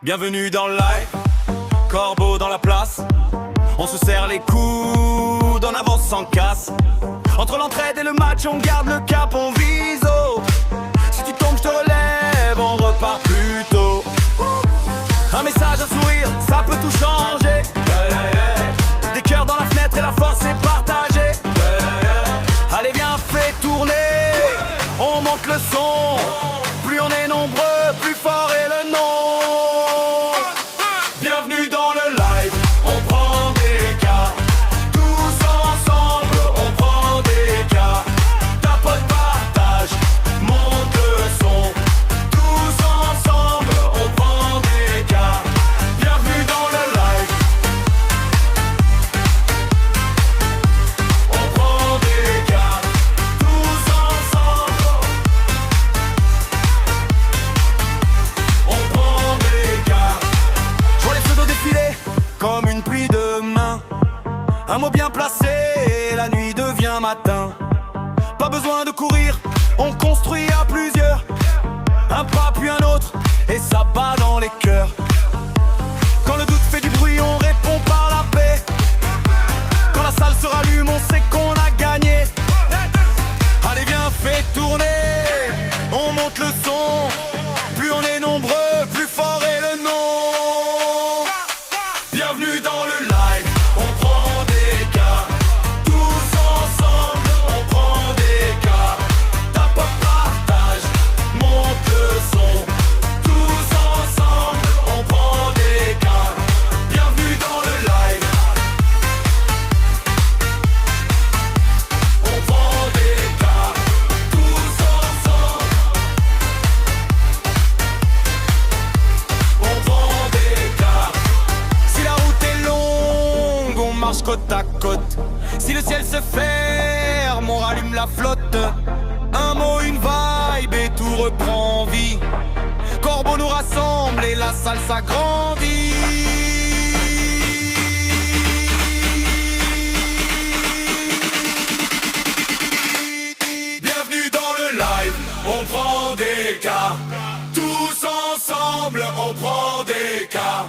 Bienvenue dans le live, corbeau dans la place. On se serre les coudes, en avance sans casse. Entre l'entraide et le match, on garde le cap, on vise haut. Si tu tombes, je te relève, on repart plus tôt. Un message, un sourire, ça peut tout changer. Des cœurs dans la fenêtre et la force est partagée. Allez viens, fais tourner, on monte le son. Plus on est nombreux, plus fort est le nom. Bienvenue dans le live, on prend des cas. Tous ensemble, on prend des cas. Tapote, partage, monte le son. Tous ensemble, on prend des cas. Bienvenue dans le live. On prend des cas. Tous ensemble, on prend des cas. Je vois les pseudos défiler comme une pluie de main. Un mot bien placé, la nuit devient matin. Pas besoin de courir, on construit à plusieurs. Un pas puis un autre, et ça bat dans les cœurs. Quand le doute fait du bruit, on répond par la paix. Quand la salle se rallume, on sait qu'on a gagné. Allez viens, fais tourner, on monte le son. Plus on est nombreux, plus fort est le nom. Bienvenue dans le live, on prend des cas. Tous ensemble, on prend des cas. Tapote, partage, monte le son. Tous ensemble, on prend des cas. Bienvenue dans le live. On prend des cas. Tous ensemble, on prend des cas. Si la route est longue, on marche côte à côte. Si le ciel se ferme, on rallume la flotte. Un mot, une vibe et tout reprend vie. Corbeau nous rassemble et la salle s'agrandit. Bienvenue dans le live, on prend des cas. Tous ensemble, on prend des cas.